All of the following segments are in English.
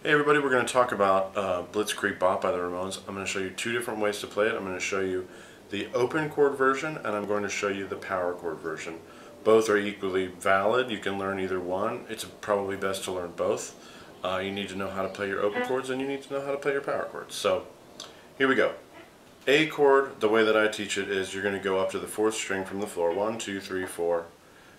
Hey everybody, we're going to talk about Blitzkrieg Bop by the Ramones. I'm going to show you two different ways to play it. I'm going to show you the open chord version and I'm going to show you the power chord version. Both are equally valid. You can learn either one. It's probably best to learn both. You need to know how to play your open chords and you need to know how to play your power chords. So here we go. A chord, the way that I teach it is you're going to go up to the fourth string from the floor, 1, 2, 3, 4,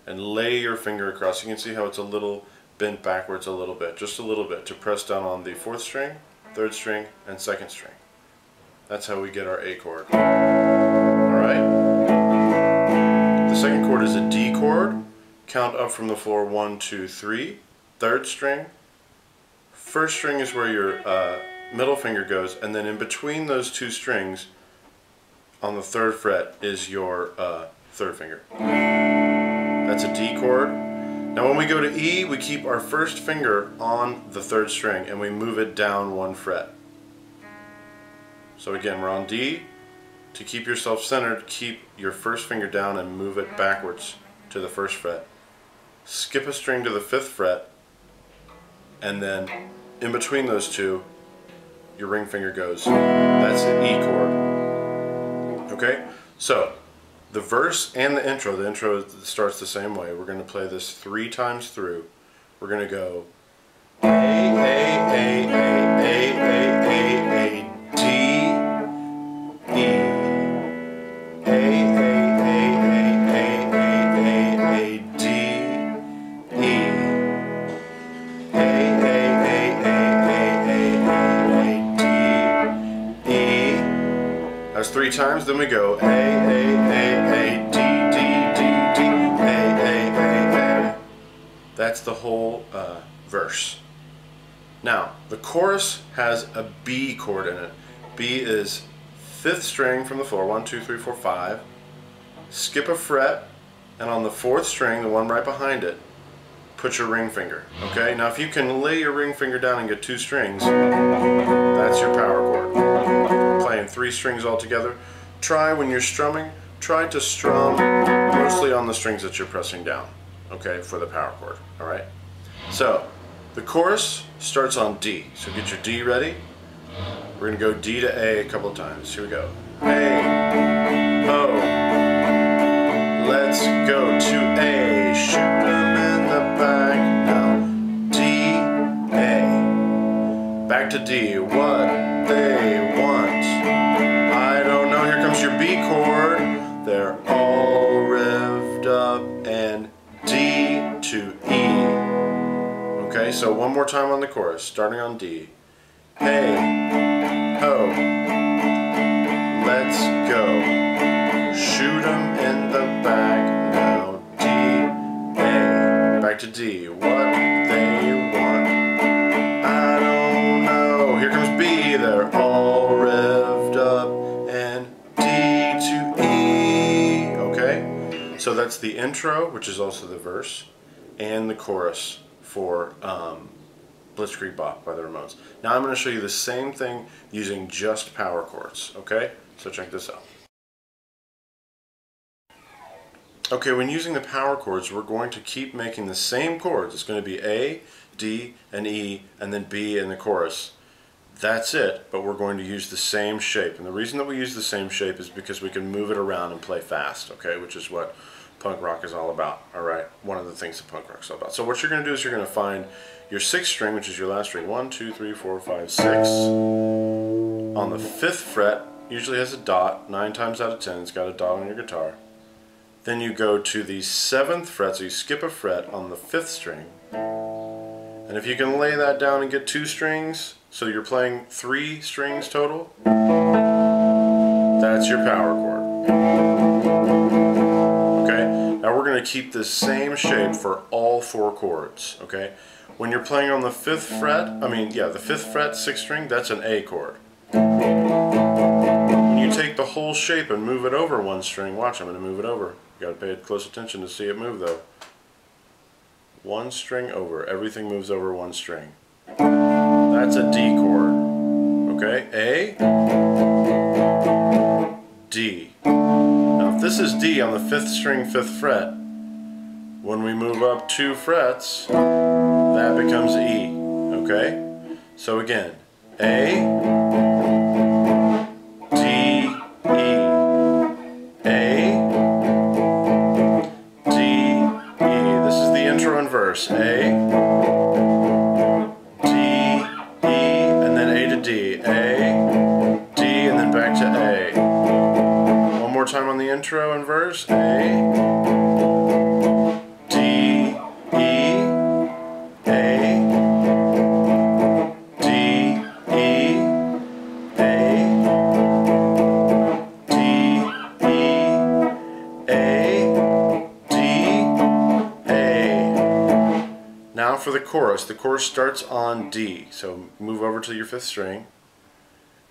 and lay your finger across. You can see how it's a little bent backwards a little bit, just a little bit, to press down on the fourth string, third string, and second string. That's how we get our A chord. Alright? The second chord is a D chord. Count up from the floor, 1, 2, 3, third string. First string is where your middle finger goes, and then in between those two strings, on the third fret, is your third finger. That's a D chord. Now when we go to E, we keep our first finger on the third string and we move it down one fret. So again, we're on D. To keep yourself centered, keep your first finger down and move it backwards to the first fret. Skip a string to the fifth fret, and then in between those two, your ring finger goes. That's an E chord. Okay? So the verse and the intro starts the same way. We're going to play this 3 times through. We're going to go A, A, D, E, A, D, E, D, E. That's 3 times, then we go A, D, D, D, D, A. That's the whole verse. Now, the chorus has a B chord in it. B is 5th string from the floor, 1, 2, 3, 4, 5. Skip a fret, and on the 4th string, the one right behind it, put your ring finger. Okay? Now, if you can lay your ring finger down and get 2 strings, that's your power chord. Playing 3 strings all together. Try when you're strumming, try to strum mostly on the strings that you're pressing down, okay, for the power chord. Alright? So, the chorus starts on D. So get your D ready. We're going to go D to A a couple of times. Here we go. A, O, let's go to A, shoot 'em in the back. Now, D, A, back to D, what they want. I don't know, here comes your B chord. They're all revved up, and D to E. Okay, so one more time on the chorus, starting on D. Hey, ho, let's go. Shoot 'em in the back. Now D, A, back to D. What they want, I don't know. Here comes B. They're all revved up, and D to E. Okay, so that's the intro, which is also the verse, and the chorus for Blitzkrieg Bop by the Ramones. Now I'm going to show you the same thing using just power chords, okay? So check this out. Okay, when using the power chords, we're going to keep making the same chords. It's going to be A, D, and E, and then B in the chorus. That's it, but we're going to use the same shape. And the reason that we use the same shape is because we can move it around and play fast, okay? Which is what punk rock is all about, alright? One of the things that punk rock is all about. So what you're going to do is you're going to find your 6th string, which is your last string, 1, 2, 3, 4, 5, 6. On the 5th fret, usually has a dot. 9 times out of 10, it's got a dot on your guitar. Then you go to the 7th fret, so you skip a fret on the 5th string. And if you can lay that down and get 2 strings, so you're playing 3 strings total, that's your power chord. Okay? Now we're going to keep this same shape for all 4 chords. Okay? When you're playing on the 5th fret, the 5th fret, 6th string, that's an A chord. When you take the whole shape and move it over 1 string, watch, I'm going to move it over. You got to pay close attention to see it move though. 1 string over. Everything moves over 1 string. That's a D chord. Okay? A, D. Now if this is D on the 5th string, 5th fret, when we move up 2 frets, that becomes E. Okay? So again, A, D, E, A, D, E. This is the intro and verse. A, D, E, and then A to D. A, D, and then back to A. One more time on the intro and verse. A, D, E, A, D, E, A, D, E, A, D, A. Now for the chorus. The chorus starts on D, so move over to your 5th string.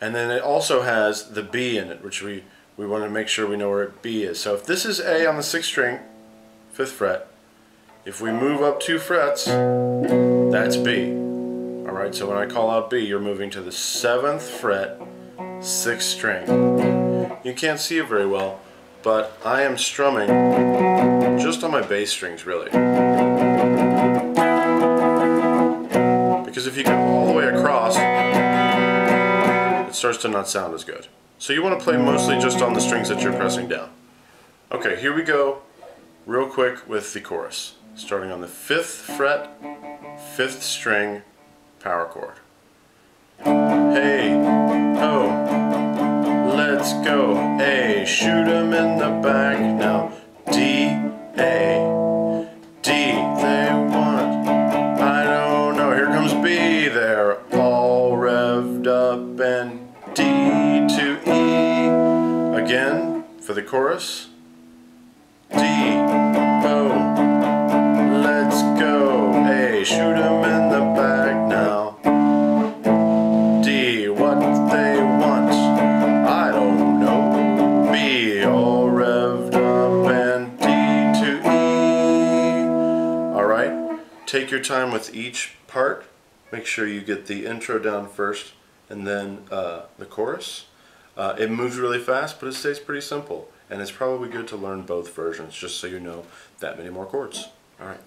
And then it also has the B in it, which we want to make sure we know where B is. So if this is A on the 6th string, 5th fret, if we move up 2 frets, that's B. Alright, so when I call out B, you're moving to the 7th fret, 6th string. You can't see it very well, but I am strumming just on my bass strings, really. Because if you go all the way across, it starts to not sound as good. So you want to play mostly just on the strings that you're pressing down. Okay, here we go, real quick with the chorus. Starting on the 5th fret, 5th string, power chord. Hey, oh, let's go. A, shoot 'em in the back. Now, D, A, D, they want, I don't know. Here comes B, they're all revved up, and D to E. Again, for the chorus. D, O, let's go. A, shoot 'em in the back now. D, what they want, I don't know. B, all revved up, and D to E. Alright, take your time with each part. Make sure you get the intro down first and then the chorus. It moves really fast, but it stays pretty simple. And it's probably good to learn both versions just so you know that many more chords. Alright.